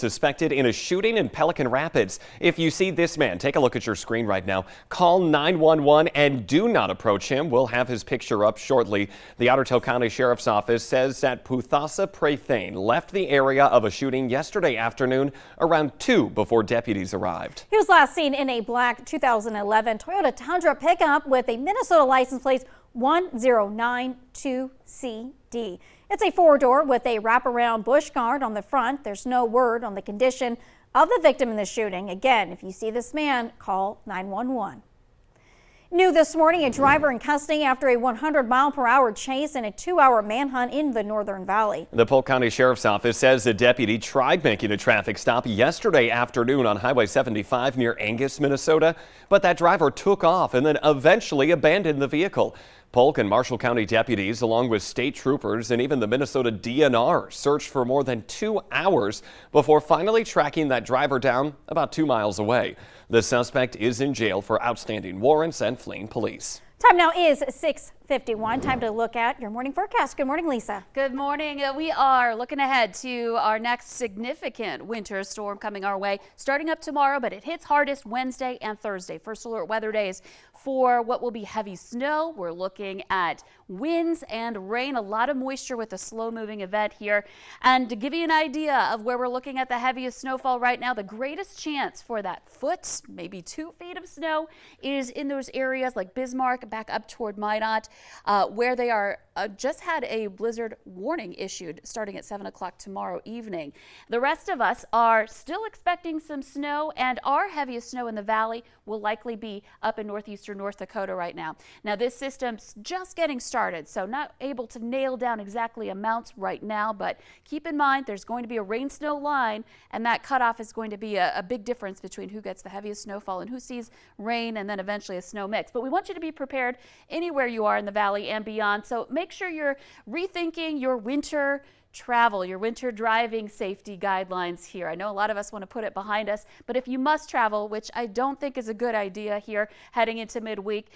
suspected in a shooting in Pelican Rapids. If you see this man, take a look at your screen right now. Call 911 and do not approach him. We'll have his picture up shortly. The Otter Tail County Sheriff's Office says that Puthasa Prathane left the area of a shooting yesterday afternoon around 2 before deputies arrived. He was last seen in a black 2011 Toyota Tundra pickup with a Minnesota license plate 1092CD. It's a four-door with a wraparound bush guard on the front. There's no word on the condition of the victim in the shooting. Again, if you see this man, call 911. New this morning, a driver in custody after a 100-mile-per-hour chase and a 2-hour manhunt in the Northern Valley. The Polk County Sheriff's Office says a deputy tried making a traffic stop yesterday afternoon on Highway 75 near Angus, Minnesota, but that driver took off and then eventually abandoned the vehicle. Polk and Marshall County deputies, along with state troopers and even the Minnesota DNR, searched for more than 2 hours before finally tracking that driver down about 2 miles away. The suspect is in jail for outstanding warrants and fleeing police. Time now is 6:51. Time to look at your morning forecast. Good morning, Lisa. Good morning. We are looking ahead to our next significant winter storm coming our way, starting up tomorrow, but it hits hardest Wednesday and Thursday. First alert weather days for what will be heavy snow. We're looking at winds and rain, a lot of moisture with a slow-moving event here. And to give you an idea of where we're looking at the heaviest snowfall right now, the greatest chance for that foot, maybe 2 feet of snow is in those areas like Bismarck, back up toward Minot, where they are just had a blizzard warning issued starting at 7 o'clock tomorrow evening. The rest of us are still expecting some snow, and our heaviest snow in the valley will likely be up in northeastern North Dakota right now. Now, this system's just getting started, so not able to nail down exactly amounts right now, but keep in mind there's going to be a rain-snow line, and that cutoff is going to be a big difference between who gets the heaviest snowfall and who sees rain and then eventually a snow mix. But we want you to be prepared anywhere you are in the valley and beyond, so make sure you're rethinking your winter travel, your winter driving safety guidelines here. I know a lot of us want to put it behind us, but if you must travel, which I don't think is a good idea here heading into midweek,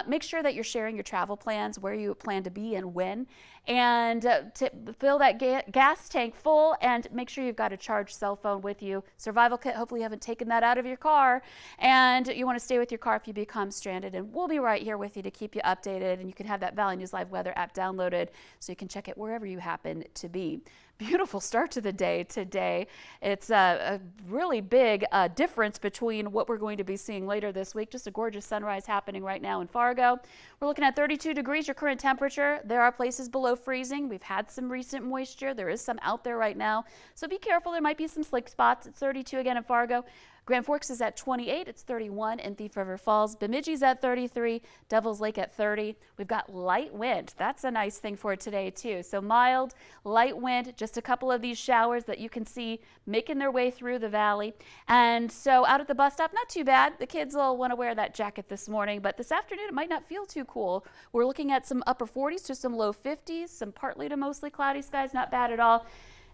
make sure that you're sharing your travel plans, where you plan to be and when, and to fill that gas tank full, and make sure you've got a charged cell phone with you. Survival kit, hopefully you haven't taken that out of your car, and you want to stay with your car if you become stranded, and we'll be right here with you to keep you updated, and you can have that Valley News Live weather app downloaded so you can check it wherever you happen to be. Beautiful start to the day today. It's a really big difference between what we're going to be seeing later this week. Just a gorgeous sunrise happening right now in Fargo. We're looking at 32 degrees, your current temperature. There are places below freezing. We've had some recent moisture. There is some out there right now. So be careful. There might be some slick spots. It's 32 again in Fargo. Grand Forks is at 28, it's 31 in Thief River Falls. Bemidji's at 33, Devil's Lake at 30. We've got light wind. That's a nice thing for today too. So mild, light wind, just a couple of these showers that you can see making their way through the valley. And so out at the bus stop, not too bad. The kids will want to wear that jacket this morning, but this afternoon it might not feel too cool. We're looking at some upper 40s to some low 50s, some partly to mostly cloudy skies, not bad at all,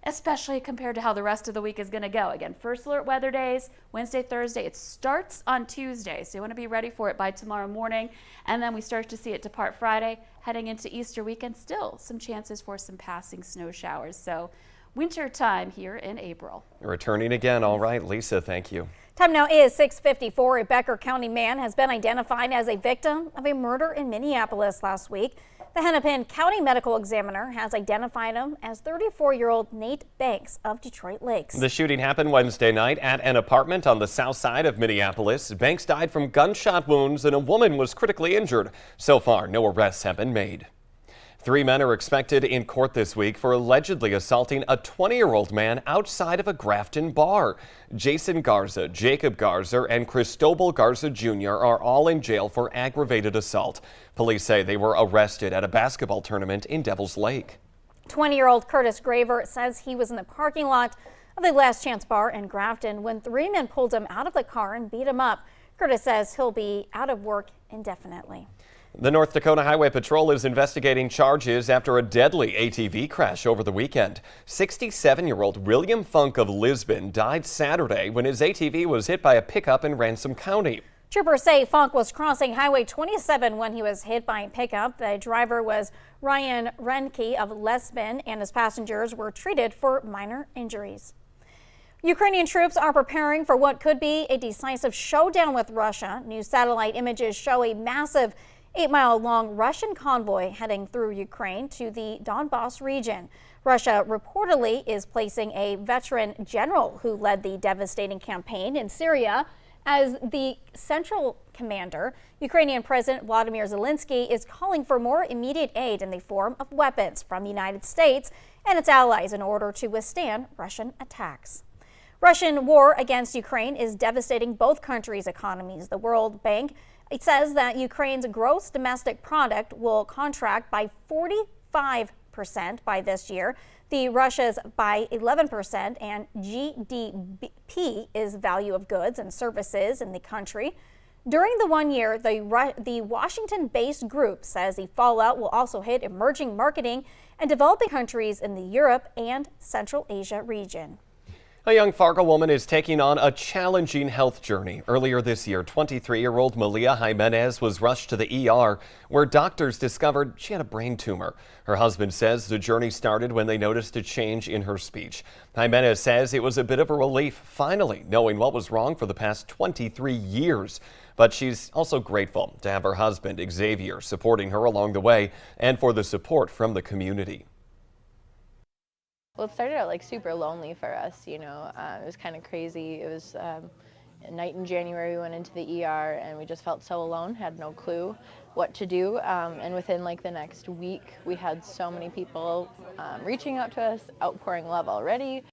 especially compared to how the rest of the week is going to go. Again, first alert weather days, Wednesday, Thursday. It starts on Tuesday, so you want to be ready for it by tomorrow morning. And then we start to see it depart Friday, heading into Easter weekend. Still some chances for some passing snow showers. So winter time here in April. Returning again. All right, Lisa, thank you. Time now is 6:54. A Becker County man has been identified as a victim of a murder in Minneapolis last week. The Hennepin County Medical Examiner has identified him as 34-year-old Nate Banks of Detroit Lakes. The shooting happened Wednesday night at an apartment on the south side of Minneapolis. Banks died from gunshot wounds and a woman was critically injured. So far, no arrests have been made. 3 men are expected in court this week for allegedly assaulting a 20-year-old man outside of a Grafton bar. Jason Garza, Jacob Garza, and Cristobal Garza Jr. are all in jail for aggravated assault. Police say they were arrested at a basketball tournament in Devil's Lake. 20-year-old Curtis Graver says he was in the parking lot of the Last Chance Bar in Grafton when 3 men pulled him out of the car and beat him up. Curtis says he'll be out of work indefinitely. The North Dakota Highway Patrol is investigating charges after a deadly ATV crash over the weekend. 67-year-old William Funk of Lisbon died Saturday when his ATV was hit by a pickup in Ransom County. Troopers say Funk was crossing Highway 27 when he was hit by a pickup. The driver was Ryan Renke of Lisbon, and his passengers were treated for minor injuries. Ukrainian troops are preparing for what could be a decisive showdown with Russia. New satellite images show a massive 8-mile-long Russian convoy heading through Ukraine to the Donbas region. Russia reportedly is placing a veteran general who led the devastating campaign in Syria as the central commander. Ukrainian President Vladimir Zelensky is calling for more immediate aid in the form of weapons from the United States and its allies in order to withstand Russian attacks. Russian war against Ukraine is devastating both countries' economies. The World Bank says that Ukraine's gross domestic product will contract by 45% by this year. The Russia's by 11%, and GDP is value of goods and services in the country. During the 1 year, the Washington-based group says the fallout will also hit emerging marketing and developing countries in the Europe and Central Asia region. A young Fargo woman is taking on a challenging health journey. Earlier this year, 23-year-old Malia Jimenez was rushed to the ER where doctors discovered she had a brain tumor. Her husband says the journey started when they noticed a change in her speech. Jimenez says it was a bit of a relief finally knowing what was wrong for the past 23 years. But she's also grateful to have her husband, Xavier, supporting her along the way and for the support from the community. Well, it started out like super lonely for us, it was kind of crazy. It was a night in January we went into the ER and we just felt so alone, had no clue what to do. And within like the next week, we had so many people reaching out to us, outpouring love already.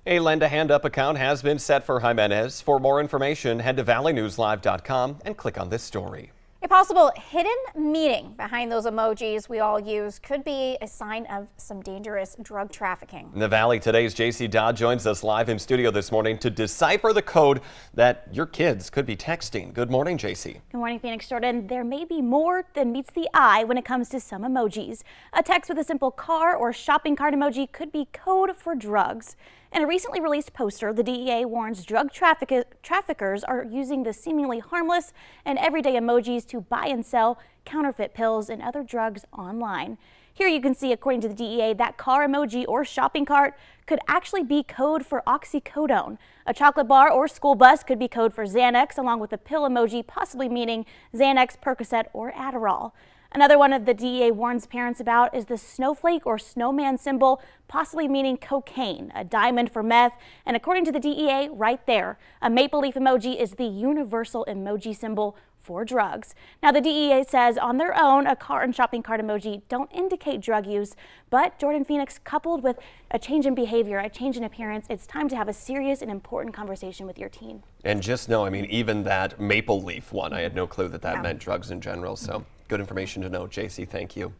A Lend a Hand Up account has been set for Jimenez. For more information, head to valleynewslive.com and click on this story. A possible hidden meaning behind those emojis we all use could be a sign of some dangerous drug trafficking. In the Valley Today's JC Dodd joins us live in studio this morning to decipher the code that your kids could be texting. Good morning, JC. Good morning, Phoenix Jordan. There may be more than meets the eye when it comes to some emojis. A text with a simple car or shopping cart emoji could be code for drugs. In a recently released poster, the DEA warns drug traffickers are using the seemingly harmless and everyday emojis to buy and sell counterfeit pills and other drugs online. Here you can see, according to the DEA, that car emoji or shopping cart could actually be code for oxycodone. A chocolate bar or school bus could be code for Xanax, along with a pill emoji possibly meaning Xanax, Percocet, or Adderall. Another one of the DEA warns parents about is the snowflake or snowman symbol, possibly meaning cocaine, a diamond for meth, and according to the DEA, right there, a maple leaf emoji is the universal emoji symbol for drugs. Now, the DEA says on their own, a car and shopping cart emoji don't indicate drug use, but Jordan, Phoenix, coupled with a change in behavior, a change in appearance, it's time to have a serious and important conversation with your teen. And just know, even that maple leaf one, I had no clue that meant drugs in general, so good information to know. JC, thank you.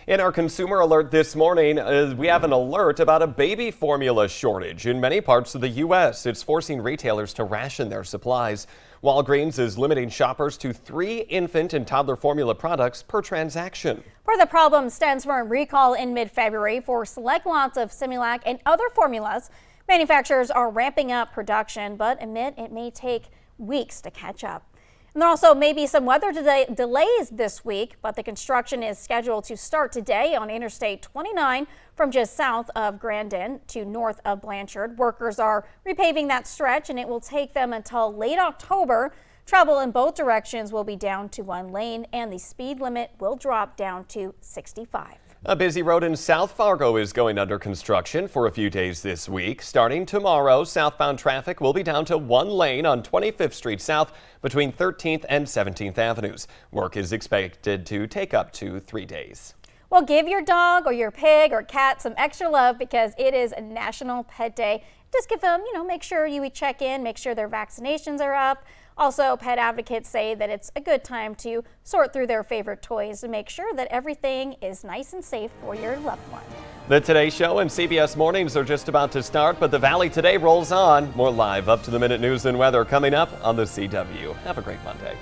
In our consumer alert this morning, we have an alert about a baby formula shortage in many parts of the U.S. It's forcing retailers to ration their supplies. Walgreens is limiting shoppers to 3 infant and toddler formula products per transaction. Part of the problem stems from a recall in mid-February for select lots of Similac and other formulas. Manufacturers are ramping up production, but admit it may take weeks to catch up. And there also may be some weather delays this week, but the construction is scheduled to start today on Interstate 29 from just south of Grandin to north of Blanchard. Workers are repaving that stretch, and it will take them until late October. Travel in both directions will be down to 1 lane, and the speed limit will drop down to 65. A busy road in South Fargo is going under construction for a few days this week. Starting tomorrow, southbound traffic will be down to 1 lane on 25th Street South between 13th and 17th Avenues. Work is expected to take up to 3 days. Well, give your dog or your pig or cat some extra love because it is National Pet Day. Just give them, make sure you check in, make sure their vaccinations are up. Also, pet advocates say that it's a good time to sort through their favorite toys to make sure that everything is nice and safe for your loved one. The Today Show and CBS Mornings are just about to start, but the Valley Today rolls on. More live up-to-the-minute news and weather coming up on the CW. Have a great Monday.